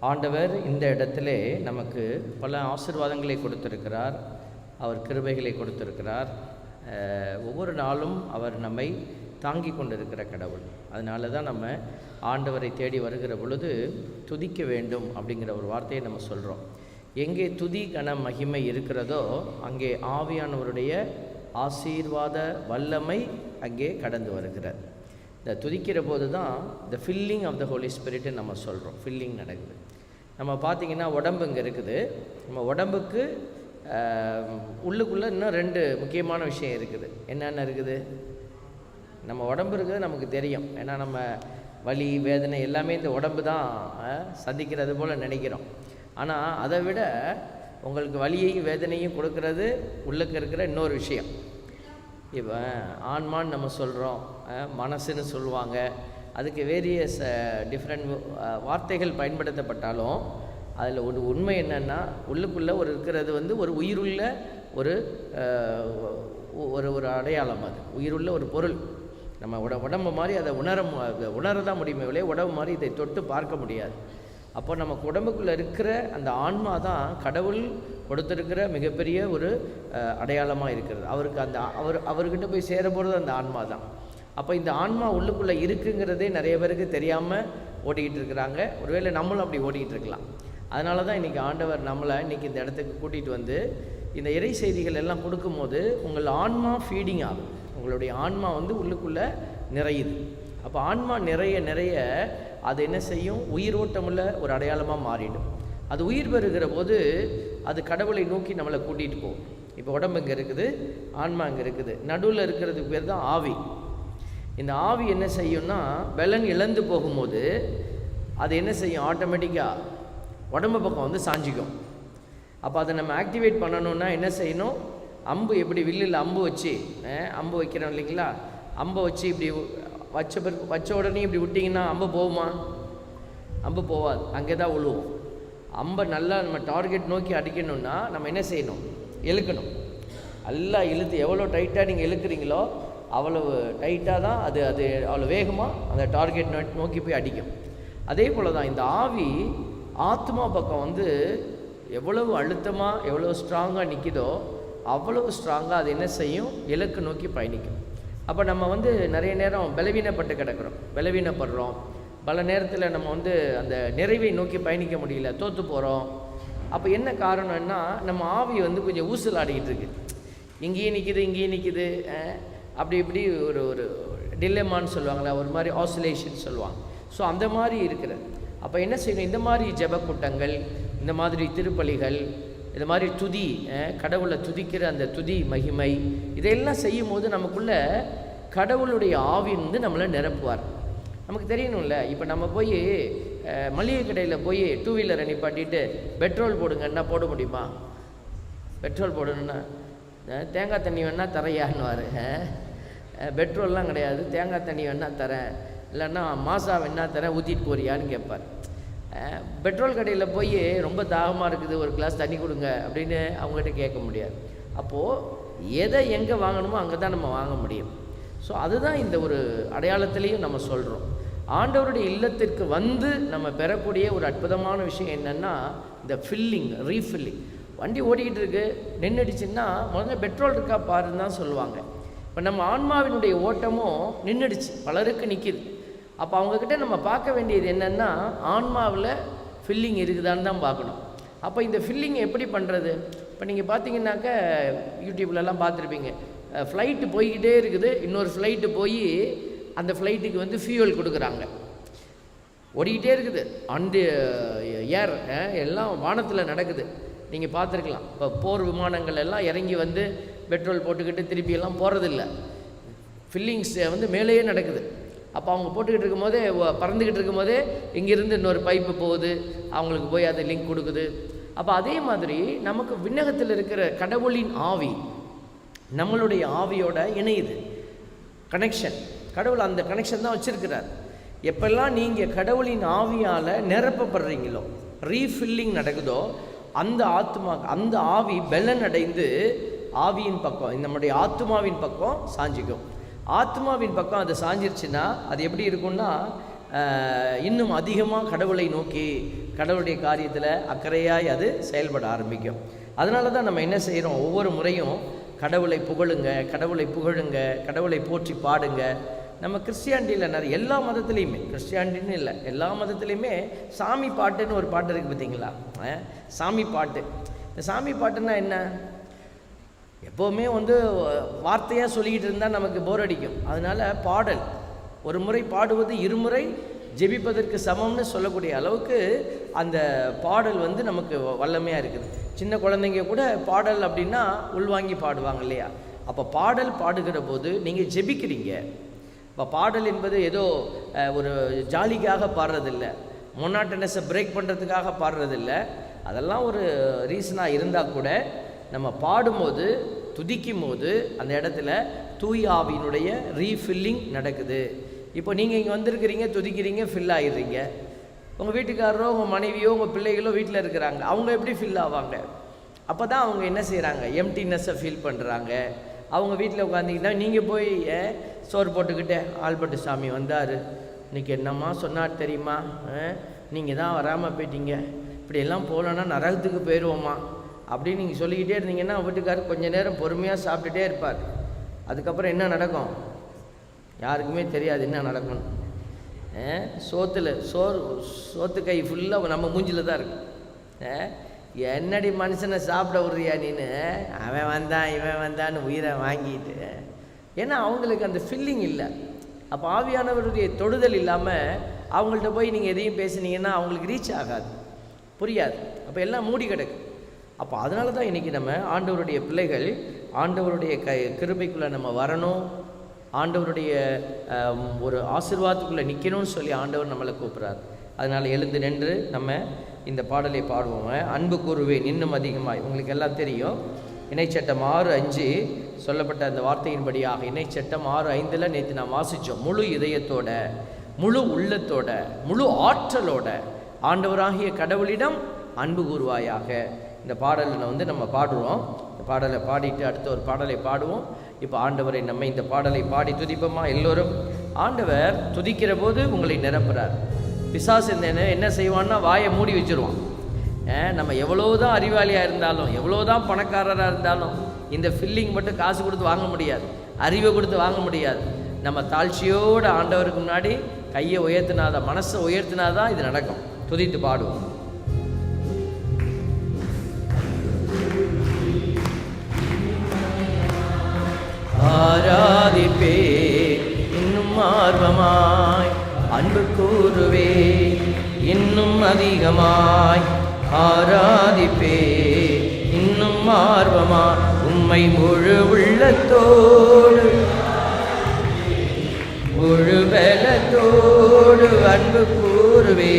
ஆண்டவர் இந்த இடத்திலே நமக்கு பல ஆசீர்வாதங்களை கொடுத்திருக்கிறார். அவர் கிருபைகளை கொடுத்திருக்கிறார். ஒவ்வொரு நாளும் அவர் நம்மை தாங்கி கொண்டிருக்கிற கடவுள். அதனால தான் நம்ம ஆண்டவரை தேடி வருகிற பொழுது துதிக்க வேண்டும் அப்படிங்கிற ஒரு வார்த்தையை நம்ம சொல்கிறோம். எங்கே துதி கன மகிமை இருக்கிறதோ அங்கே ஆவியானவருடைய ஆசீர்வாத வல்லமை அங்கே கடந்து வருகிறார். இந்த துதிக்கிற போது தான் இந்த filling of the holy spirit நம்ம சொல்கிறோம். ஃபில்லிங் நடக்குது. நம்ம பார்த்திங்கன்னா உடம்பு இங்கே இருக்குது. நம்ம உடம்புக்கு உள்ளுக்குள்ளே இன்னும் 2 முக்கியமான விஷயம் இருக்குது. என்னென்ன இருக்குது? நம்ம உடம்பு இருக்குது நமக்கு தெரியும். ஏன்னா நம்ம வலி வேதனை எல்லாமே இந்த உடம்பு தான் சந்திக்கிறது போல் நினைக்கிறோம். ஆனால் அதை விட உங்களுக்கு வலியையும் வேதனையும் கொடுக்கறது உள்ளுக்கு இருக்கிற இன்னொரு விஷயம். இப்போ ஆன்மான்னு நம்ம சொல்கிறோம், மனசுன்னு சொல்லுவாங்க. அதுக்கு வேரியஸ் டிஃப்ரெண்ட் வார்த்தைகள் பயன்படுத்தப்பட்டாலும் அதில் ஒரு உண்மை என்னென்னா, உள்ளுக்குள்ளே இருக்கிறது ஒரு உயிருள்ள ஒரு அடையாளம். அது உயிருள்ள ஒரு பொருள். நம்ம உடம்பு மாதிரி அதை உணரதான் முடியுமே இல்லையே, உடம்பு மாதிரி இதை தொட்டு பார்க்க முடியாது. அப்போ நமக்கு உடம்புக்குள்ளே இருக்கிற அந்த ஆன்மா தான் கடவுள் கொடுத்துருக்கிற மிகப்பெரிய ஒரு அடையாளமாக இருக்கிறது. அவருக்கு அவர்கிட்ட போய் சேர போகிறது அந்த ஆன்மா தான். அப்போ இந்த ஆன்மா உள்ளுக்குள்ளே இருக்குங்கிறதே நிறைய பேருக்கு தெரியாமல் ஓடிக்கிட்டு இருக்கிறாங்க. ஒருவேளை நம்மளும் அப்படி ஓடிக்கிட்டு இருக்கலாம். அதனால தான் இன்றைக்கி ஆண்டவர் நம்மளை இன்றைக்கி இந்த இடத்துக்கு கூட்டிகிட்டு வந்து இந்த இறை செய்திகள் எல்லாம் கொடுக்கும்போது உங்கள் ஆன்மா ஃபீடிங் ஆகும். உங்களுடைய ஆன்மா உள்ளுக்குள்ளே நிறையுது. அப்போ ஆன்மா நிறைய அது என்ன செய்யும்? உயிரோட்டமுள்ள ஒரு அடையாளமாக மாறிடும். அது உயிர் பெறுகிற போது அது கடவுளை நோக்கி நம்மளை கூட்டிகிட்டு போகும். இப்போ உடம்பு இங்கே இருக்குது, ஆன்மா இங்கே இருக்குது. நடுவில் இருக்கிறதுக்கு பேர் தான் ஆவி. இந்த ஆவி என்ன செய்யும்னா, பலன் இழந்து போகும்போது அது என்ன செய்யும்? ஆட்டோமேட்டிக்காக உடம்பு பக்கம் சாஞ்சிக்கும். அப்போ அதை நம்ம ஆக்டிவேட் பண்ணணுன்னா என்ன செய்யணும்? அம்பு எப்படி வில்லில் அம்பு வச்சு அம்பு வைக்கிறோம் இல்லைங்களா? அம்பை வச்சு இப்படி வச்ச உடனே இப்படி விட்டிங்கன்னா அம்பு போகுமா? அம்பு போகாது, அங்கே தான் விழுவோம். அம்பை நல்லா நம்ம டார்கெட் நோக்கி அடிக்கணும்னா நம்ம என்ன செய்யணும்? இழுக்கணும். நல்லா இழுத்து எவ்வளோ டைட்டாக நீங்கள் இழுக்கிறீங்களோ அவ்வளவு டைட்டாக தான் அது அவ்வளோ வேகமாக அந்த டார்கெட் நோக்கி போய் அடிக்கும். அதே போல் தான் இந்த ஆவி ஆத்மா பக்கம் எவ்வளவு அழுத்தமாக எவ்வளோ ஸ்ட்ராங்காக நிற்கிதோ அவ்வளவு ஸ்ட்ராங்காக அது என்ன செய்யும்? இலக்கு நோக்கி பயணிக்கும். அப்போ நம்ம நிறைய நேரம் பலவீனப்படுறோம். பல நேரத்தில் நம்ம அந்த நிறைவை நோக்கி பயணிக்க முடியல, தோற்று போகிறோம். அப்போ என்ன காரணம்னா, நம்ம ஆவி கொஞ்சம் ஊசல் ஆடிக்கிட்டு இருக்கு. இங்கேயும் நிற்கிது அப்படி இப்படி ஒரு டிலேமான்னு சொல்லுவாங்களா, ஒரு மாதிரி ஆசிலேஷன் சொல்லுவாங்க. ஸோ அந்த மாதிரி இருக்கிறது. அப்போ என்ன செய்யணும்? இந்த மாதிரி ஜெபக்கூட்டங்கள், இந்த மாதிரி திருப்பலிகள், இந்த மாதிரி துதி, கடவுளை துதிக்கிற அந்த துதி மகிமை, இதையெல்லாம் செய்யும் போது நமக்குள்ளே கடவுளுடைய ஆவி நம்மளை நிரப்புவார். நமக்கு தெரியணும்ல. இப்போ நம்ம போய் மளிகை கடையில் போய் 2 வீலரை நிப்பாட்டிட்டு பெட்ரோல் போடுங்கன்னா போட முடியுமா? பெட்ரோல் போடணுன்னா தேங்காய் தண்ணி வேணால் தரையான்னுவார். பெட்ரோல்லாம் கிடையாது, தேங்காய் தண்ணி வேணால் தரேன், இல்லைன்னா மாசா வேணா தரேன், ஊற்றிட்டு போறியான்னு கேட்பார். பெட்ரோல் கடையில் போய் ரொம்ப தாகமாக இருக்குது, ஒரு கிளாஸ் தண்ணி கொடுங்க அப்படின்னு அவங்ககிட்ட கேட்க முடியாது. அப்போது எதை எங்கே வாங்கணுமோ அங்கே தான் நம்ம வாங்க முடியும். ஸோ அதுதான் இந்த ஒரு அடையாளத்திலையும் நம்ம சொல்கிறோம். ஆண்டவருடைய இல்லத்திற்கு நம்ம பெறக்கூடிய ஒரு அற்புதமான விஷயம் என்னென்னா, இந்த ஃபில்லிங், ரீஃபில்லிங். வண்டி ஓடிக்கிட்டு இருக்கு, நின்றுடுச்சுன்னா முதல்ல பெட்ரோல் இருக்கா பாருன்னு தான் சொல்லுவாங்க. இப்போ நம்ம ஆன்மாவினுடைய ஓட்டமும் நின்றுடுச்சு, பலருக்கு நிற்கிது. அப்போ அவங்கக்கிட்ட நம்ம பார்க்க வேண்டியது என்னென்னா, ஆன்மாவில் ஃபில்லிங் இருக்குதான்னு தான் பார்க்கணும். அப்போ இந்த ஃபில்லிங் எப்படி பண்ணுறது? இப்போ நீங்கள் பார்த்தீங்கன்னாக்க யூடியூப்லலாம் பார்த்துருப்பீங்க, ஃப்ளைட்டு போய்கிட்டே இருக்குது, இன்னொரு ஃப்ளைட்டு போய் அந்த ஃப்ளைட்டுக்கு ஃபியூவல் கொடுக்குறாங்க, ஓடிக்கிட்டே இருக்குது. அந்த ஏர் எல்லாம் வானத்தில் நடக்குது, நீங்கள் பார்த்துருக்கலாம். இப்போ போர் விமானங்கள் எல்லாம் இறங்கி பெட்ரோல் போட்டுக்கிட்டு திருப்பியெல்லாம் போகிறதில்ல, ஃபில்லிங்ஸ் மேலேயே நடக்குது. அப்போ அவங்க போட்டுக்கிட்டு இருக்கும்போதே, பறந்துக்கிட்டு இருக்கும்போதே இங்கேருந்து இன்னொரு பைப்பு போகுது, அவங்களுக்கு போய் அதை லிங்க் கொடுக்குது. அப்போ அதே மாதிரி நமக்கு விண்ணகத்தில் இருக்கிற கடவுளின் ஆவி நம்மளுடைய ஆவியோட இணையுது. கனெக்ஷன், கடவுள் அந்த கனெக்ஷன் தான் வச்சுருக்கிறார். எப்பெல்லாம் நீங்கள் கடவுளின் ஆவியால் நிரப்பப்படுறீங்களோ, ரீஃபில்லிங் நடக்குதோ, அந்த ஆவி பலன் அடைந்து ஆவியின் பக்கம், நம்முடைய ஆத்மாவின் பக்கம் சாஞ்சிக்கும். ஆத்மாவின் பக்கம் அது சாஞ்சிருச்சுன்னா அது எப்படி இருக்கும்னா, இன்னும் அதிகமாக கடவுளை நோக்கி கடவுளுடைய காரியத்தில் அக்கறையாய் அது செயல்பட ஆரம்பிக்கும். அதனால தான் நம்ம என்ன செய்கிறோம், ஒவ்வொரு முறையும் கடவுளை புகழுங்க, கடவுளை புகழுங்க, கடவுளை போற்றி பாடுங்க. நம்ம கிறிஸ்டியானிட்டியில் நிறைய எல்லா மதத்துலேயுமே, கிறிஸ்டியானிட்டின்னு இல்லை, எல்லா மதத்துலேயுமே சாமி பாட்டுன்னு ஒரு பாட்டு இருக்குது பார்த்தீங்களா? சாமி பாட்டு. இந்த சாமி பாட்டுன்னா என்ன? எப்போவுமே வார்த்தையாக சொல்லிக்கிட்டு இருந்தால் நமக்கு போர் அடிக்கும். அதனால் பாடல், ஒரு முறை பாடுவது இருமுறை ஜெபிப்பதற்கு சமம்னு சொல்லக்கூடிய அளவுக்கு அந்த பாடல் நமக்கு வல்லமையாக இருக்குது. சின்ன குழந்தைங்க கூட பாடல் அப்படின்னா உள்வாங்கி பாடுவாங்க இல்லையா? அப்போ பாடல் பாடுகிற போது நீங்கள் ஜெபிக்கிறீங்க. இப்போ பாடல் என்பது ஏதோ ஒரு ஜாலிக்காக பாடுறதில்லை, மொனாட்டனஸை பிரேக் பண்ணுறதுக்காக பாடுறதில்ல. அதெல்லாம் ஒரு ரீசனாக இருந்தால் கூட நம்ம பாடும்போது, துதிக்கும் போது அந்த இடத்துல தூய ஆவியினுடைய ரீஃபில்லிங் நடக்குது. இப்போ நீங்கள் இங்கே வந்திருக்கிறீங்க, துதிக்கிறீங்க, ஃபில் ஆகிடுறீங்க. உங்கள் வீட்டுக்காரரோ உங்கள் மனைவியோ உங்கள் பிள்ளைகளோ வீட்டில் இருக்கிறாங்க, அவங்க எப்படி ஃபில் ஆவாங்க? அப்போ தான் அவங்க என்ன செய்கிறாங்க, எம்டினஸ்ஸை ஃபீல் பண்ணுறாங்க. அவங்க வீட்டில் உட்காந்திங்கன்னா நீங்கள் போய் சோறு போட்டுக்கிட்டே, ஆல்பர்ட் சாமி வந்தார், இன்றைக்கி என்னம்மா சொன்னார் தெரியுமா, நீங்கள் தான் வராமல் போயிட்டீங்க, இப்படியெல்லாம் போகலன்னா நரகத்துக்கு போயிடுவோம்மா அப்படின்னு நீங்கள் சொல்லிக்கிட்டே இருந்தீங்கன்னா வீட்டுக்காரர் கொஞ்சம் நேரம் பொறுமையாக சாப்பிட்டுட்டே இருப்பார். அதுக்கப்புறம் என்ன நடக்கும் யாருக்குமே தெரியாது என்ன நடக்கும். சோத்து கை ஃபுல்லாக நம்ம மூஞ்சில் தான் இருக்கும். என்னடி மனுஷனை சாப்பிட விடுறியா நீன்னு, அவன் வந்தான் இவன் வந்தான்னு உயிரை வாங்கிட்டு. ஏன்னா அவங்களுக்கு அந்த ஃபில்லிங் இல்லை. அப்போ ஆவியானவருடைய தொடுதல் இல்லாமல் அவங்கள்ட்ட போய் நீங்கள் எதையும் பேசுனீங்கன்னா அவங்களுக்கு ரீச் ஆகாது, புரியாது. அப்போ எல்லாம் மூடி கிடக்கு. அப்போ அதனால தான் இன்றைக்கி நம்ம ஆண்டவருடைய பிள்ளைகள் ஆண்டவருடைய கிருபைக்குள்ளே நம்ம வரணும், ஆண்டவருடைய ஒரு ஆசீர்வாதத்துக்குள்ளே நிற்கணும்னு சொல்லி ஆண்டவர் நம்மளை கூப்பிட்றாரு. அதனால் எழுந்து நின்று நம்ம இந்த பாடலை பாடுவோம். அன்பு கூறுவேன் இன்னும் அதிகமாய். உங்களுக்கு எல்லாம் தெரியும், இணைச்சட்டம் 6:5 சொல்லப்பட்ட அந்த வார்த்தையின்படியாக இணைச்சட்டம் 6:5 நேற்று நான் வாசித்தோம். முழு இதயத்தோட, முழு உள்ளத்தோட, முழு ஆற்றலோட ஆண்டவராகிய கடவுளிடம் அன்பு கூறுவாயாக. இந்த பாடலை நம்ம பாடுவோம். இந்த பாடலை பாடிட்டு அடுத்த ஒரு பாடலை பாடுவோம். இப்போ ஆண்டவரை நம்ம இந்த பாடலை பாடி துதிப்போமா எல்லோரும்? ஆண்டவர் துதிக்கிற போது உங்களை நிரப்புறார். பிசாசு என்ன செய்வான்னா வாயை மூடி வச்சுருவான். நம்ம எவ்வளோதான் அறிவாளியாக இருந்தாலும், எவ்வளோதான் பணக்காரராக இருந்தாலும் இந்த ஃபில்லிங் மட்டும் காசு கொடுத்து வாங்க முடியாது, அறிவை கொடுத்து வாங்க முடியாது. நம்ம தாழ்ச்சியோடு ஆண்டவருக்கு முன்னாடி கையை உயர்த்தினாதான், மனசை உயர்த்தினாதான் இது நடக்கும். துதித்து பாடுவோம். ஆராதிப்பே இன்னும் ஆர்வமாய், அன்பு கூறுவே இன்னும் அதிகமாய், ஆராதிப்பே இன்னும் ஆர்வமாய், உம்மை முழு உள்ளத்தோடு முழு பலத்தோடு அன்பு கூறுவே.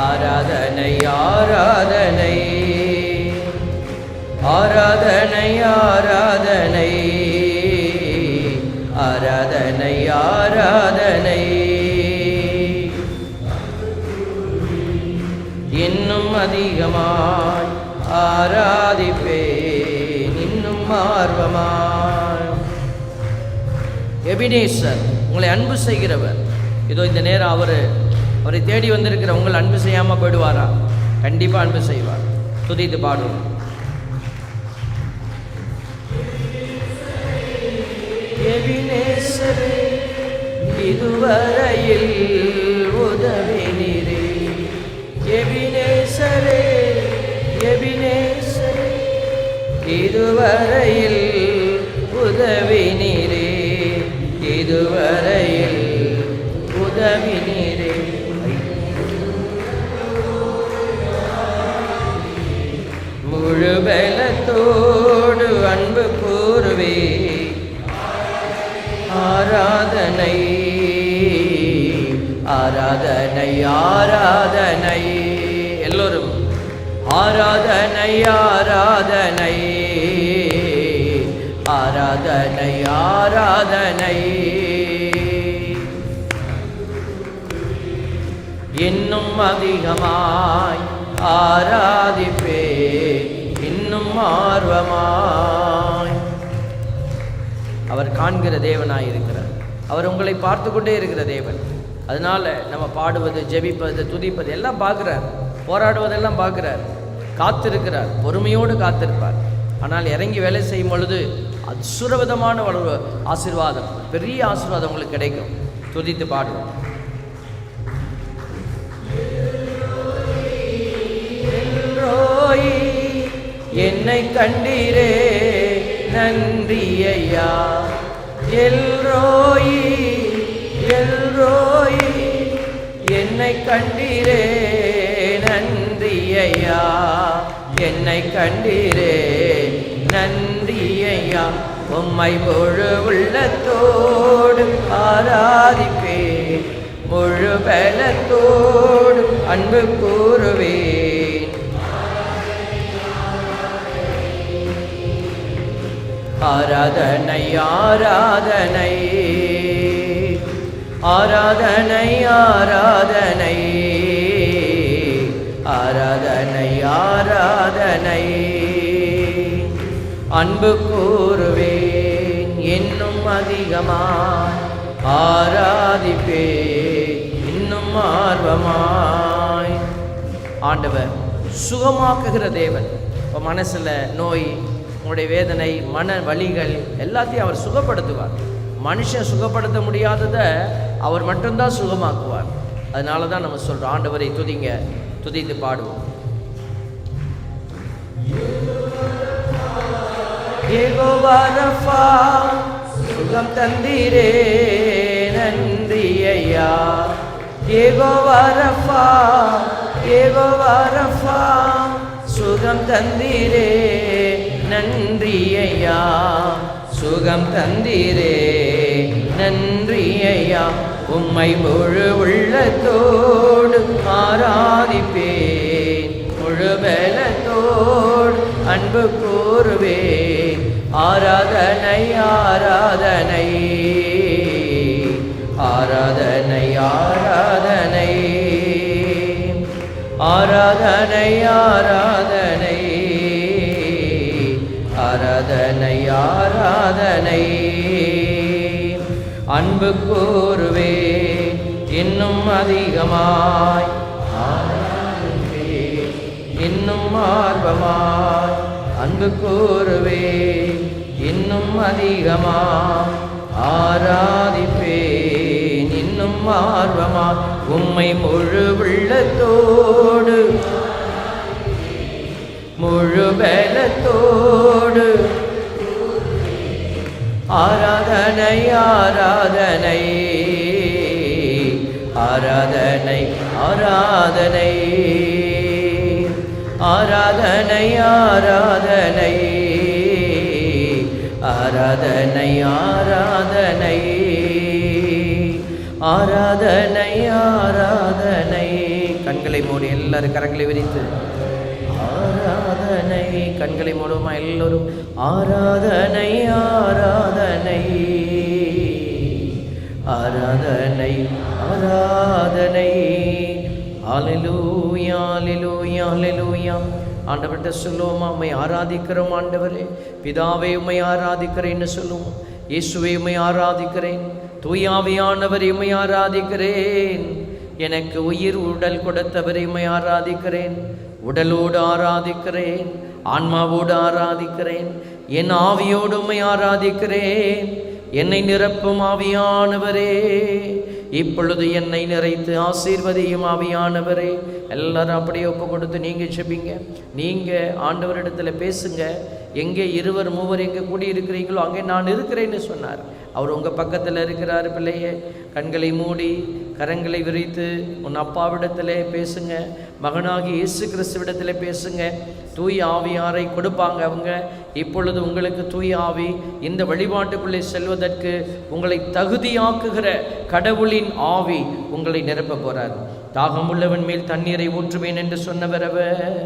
ஆராதனை ஆராதனை ஆராதனை ஆராதனை ஆராதனை ஆராதனை, இன்னும் அதிகமாய் ஆராதிப்பேன் இன்னும் ஆர்வமாய். எபினேசர் உங்களை அன்பு செய்கிறவர். இதோ இந்த நேரம் அவரை தேடி வந்திருக்கிற உங்கள் அன்பு செய்யாமல் போயிடுவாரா? கண்டிப்பாக அன்பு செய்வார். துதித்து பாடுவோம். எபினேசரே இதுவரையில் உதவினீரே, எபினேசரே எபினேசரே இதுவரையில் உதவினீரே, இதுவரையில் உதவினீரே. முழு பலத்தோடு அன்பு கூறுவே. ஆராதனை ஆராதனை ஆராதனை, எல்லோரும் ஆராதனை ஆராதனை ஆராதனை ஆராதனை, இன்னும் அதிகமாய் ஆராதிப்பே இன்னும் ஆர்வமாய். அவர் காண்கிற தேவனாய் இருக்கிறார். அவர் உங்களை பார்த்து கொண்டே இருக்கிற தேவன். அதனால் நம்ம பாடுவது, ஜெபிப்பது, துதிப்பது எல்லாம் பார்க்குறார். போராடுவதெல்லாம் பார்க்குறார். காத்திருக்கிறார், பொறுமையோடு காத்திருப்பார். ஆனால் இறங்கி வேலை செய்யும் பொழுது அசுரவிதமான ஆசீர்வாதம், பெரிய ஆசீர்வாதம் உங்களுக்கு கிடைக்கும். துதித்து பாடுவோம். என்னை கண்டீரே நன்றி ஐயா. எல்ரோயி எல்ரோயி என்னை கண்டீரே நன்றி ஐயா. என்னை கண்டீரே நன்றி ஐயா. உம்மை முழு உள்ளத்தோடு ஆராதிப்பேன், முழு பலத்தோடு அன்பு கூறுவேன். ஆராதனை ஆராதனை ஆராதனை ஆராதனை ஆராதனை ஆராதனை அன்பு கூறுவேன், இன்னும் அதிகமாய் ஆராதிப்பேன், இன்னும் ஆர்வமாய். ஆண்டவர் சுகமாக்குகிற தேவன். இப்போ மனசில் நோய், உங்களுடைய வேதனை, மன வலிகள் எல்லாத்தையும் அவர் சுகப்படுத்துவார். மனுஷன் சுகப்படுத்த முடியாததை அவர் மட்டும்தான் சுகமாக்குவார். அதனால தான் நம்ம சொல்கிறோம், ஆண்டவரை துதிங்க, துதித்து பாடுவோம். யெகோவா ரஃபா சுகம் தந்தீரே நன்றி ஐயா. யெகோவா ரஃபா யெகோவா ரஃபா சுகம் தந்தீரே நன்றி ஐயா. சுகம் தந்தீரே நன்றி ஐயா. உம்மை முழு உள்ளத்தோடு ஆராதிப்பேன், முழு பலத்தோடு அன்பு கூறுவேன். ஆராதனை ஆராதனை ஆராதனை ஆராதனை ஆராதனை ஆராதனை ஆராதனை ஆராதனை அன்பு கூறுவேன், இன்னும் அதிகமாய் ஆராதிப்பேன், இன்னும் ஆர்வமாய் அன்பு கூறுவேன், இன்னும் அதிகமாய் ஆராதிப்பேன், இன்னும் ஆர்வமாய் உம்மை முழு உள்ளத்தோடு முழு பலத்தோடு ஆராதனை ஆராதனை ஆராதனை ஆராதனை ஆராதனை ஆராதனை ஆராதனை ஆராதனை ஆராதனை ஆராதனை. கண்களை மூடி எல்லாரும் கரங்களை விரித்து ஆராதனை. கண்களை மூடுமா எல்லோரும்? ஆராதனை ஆராதனை ஆராதனை ஆராதனை. ஹல்லேலூயா ஹல்லேலூயா ஹல்லேலூயா. ஆண்டவர்கிட்ட சொல்லுவோமா, உம்மை ஆராதிக்கிறோம் ஆண்டவரே. பிதாவே உம்மை ஆராதிக்கிறேன்னு சொல்லுவோம். இயேசுவே உம்மை ஆராதிக்கிறேன். தூயாவியானவரை உம்மை ஆராதிக்கிறேன். எனக்கு உயிர் உடல் கொடுத்தவரை உம்மை ஆராதிக்கிறேன். உடலோடு ஆராதிக்கிறேன், ஆன்மாவோடு ஆராதிக்கிறேன், என் ஆவியோடு உம்மை ஆராதிக்கிறேன். என்னை நிரப்பும் ஆவியானவரே, இப்பொழுது என்னை நிறைத்து ஆசீர்வதியும் ஆவியானவரே. எல்லாரும் அப்படியே ஒப்பு கொடுத்து நீங்கள் செபிங்க. நீங்கள் ஆண்டவரிடத்தில் பேசுங்க. எங்கே இருவர் மூவர் எங்கே கூடியிருக்கிறீங்களோ அங்கே நான் இருக்கிறேன்னு சொன்னார். அவர் உங்கள் பக்கத்தில் இருக்கிறார். பிள்ளையே, கண்களை மூடி கரங்களை விரித்து உன் அப்பாவிடத்தில் பேசுங்க. மகனாகி இயேசு கிறிஸ்துவிடத்தில் பேசுங்க. தூய் ஆவியாரை கொடுப்பாங்க அவங்க. இப்பொழுது உங்களுக்கு தூய் ஆவி இந்த வழிபாட்டுக்குள்ளே செல்வதற்கு உங்களை தகுதியாக்குகிற கடவுளின் ஆவி உங்களை நிரப்ப போகிறார். தாகமுள்ளவன் மேல் தண்ணீரை ஊற்றுவேன் என்று சொன்னவர் அவர்.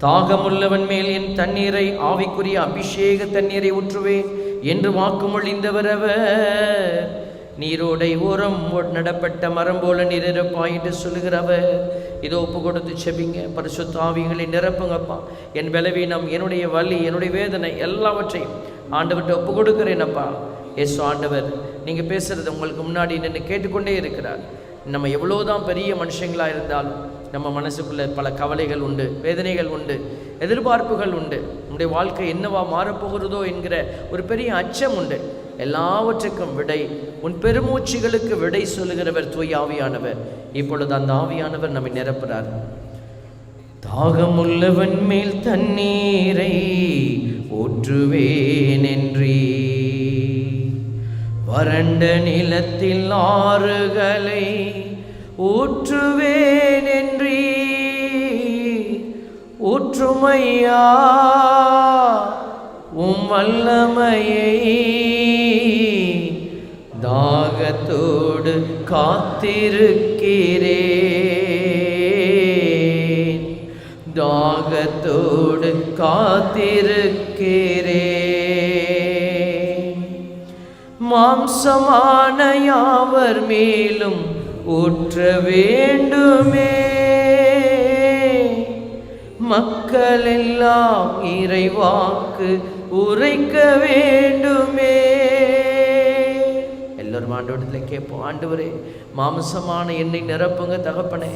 தாகமுள்ளவன் மேல் என் தண்ணீரை, ஆவிக்குரிய அபிஷேக தண்ணீரை ஊற்றுவேன் என்று வாக்குமொழிந்தவர் அவர். நீரோடை ஓரம் நடப்பட்ட மரம் போல நிரப்பாய் என்று சொல்லுகிறவர். இதோ ஒப்பு கொடுத்து செபிங்க. பரிசுத்த ஆவிகளை நிரப்புங்கப்பா. என் பலவீனம், என்னுடைய வலி, என்னுடைய வேதனை எல்லாவற்றையும் ஆண்டவர்கிட்ட ஒப்பு கொடுக்குறேனப்பா. ஏசு ஆண்டவர் நீங்கள் பேசுகிறது உங்களுக்கு முன்னாடி நின்று கேட்டுக்கொண்டே இருக்கிறார். நம்ம எவ்வளோதான் பெரிய மனுஷங்களாக இருந்தாலும் நம்ம மனசுக்குள்ளே பல கவலைகள் உண்டு, வேதனைகள் உண்டு, எதிர்பார்ப்புகள் உண்டு. நம்முடைய வாழ்க்கை என்னவா மாறப்போகிறதோ என்கிற ஒரு பெரிய அச்சம் உண்டு. எல்லாவற்றுக்கும் விடை, உன் பெருமூச்சுகளுக்கு விடை சொல்லுகிறவர் தூய ஆவியானவர். இப்பொழுது அந்த ஆவியானவர் நம்மை நிரப்புகிறார். தாகமுள்ளவன் மேல் தண்ணீரை ஊற்றுவேன் என்றீ, வறண்ட நிலத்தில் ஆறுகளை ஊற்றுவேன் என்றீ, ஊற்றுமையா உம் வல்லமையை, தாகத்தோடு காத்திருக்கிறேன், தாகத்தோடு காத்திருக்கிறேன். மாம்சமான யாவர் மேலும் ஊற்ற வேண்டுமே, மக்கள் எல்லாம் இறைவாக்கு உரைக்க வேண்டுமே. எல்லோரும் ஆண்டவரிடத்தில் கேட்போம். ஆண்டவரே, மாம்சமான என்னை நிரப்புங்க தகப்பனே.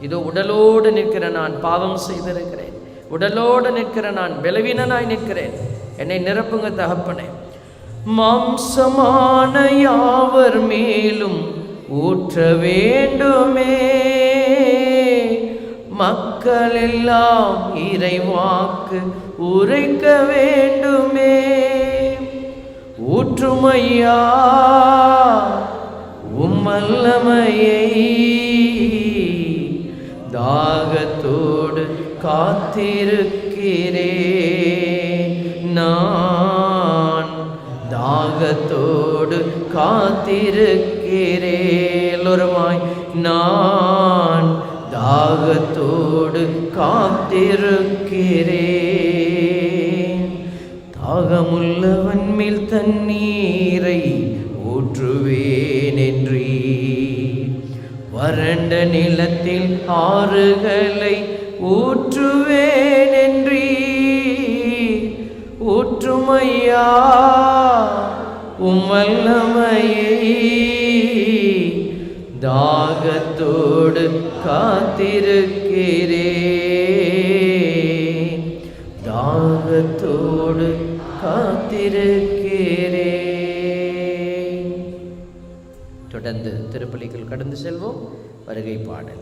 இதோ உடலோடு நிற்கிற நான் பாவம் செய்திருக்கிறேன், உடலோடு நிற்கிற நான் பலவீனனாய் நிற்கிறேன், என்னை நிரப்புங்க தகப்பனே. மாம்சமான யாவர் மேலும் ஊற்ற வேண்டுமே, மக்கள் எல்லாம் இறைவாக்கு உரைக்க வேண்டுமே. ஊற்றுமையா உம் வல்லமையை, தாகத்தோடு காத்திருக்கிறேன் நான், தாகத்தோடு காத்திருக்கிறேன். எல்லோருமாய் நான் தாகத்தோடு காத்திருக்கிறேன். தாகமுள்ளவன் மேல் தண்ணீரை ஊற்றுவேன் என்றீ, வறண்ட நிலத்தில் ஆறுகளை ஊற்றுவேன் என்றீ, ஊற்றுமையா உம் வல்லமையை, தாகத்தோடு காத்திருக்கிறேன், தாகத்தோடு காத்திருக்கிறேன். தொடர்ந்து திருப்பலிக்குள் கடந்து செல்வோம். வருகை பாடல்.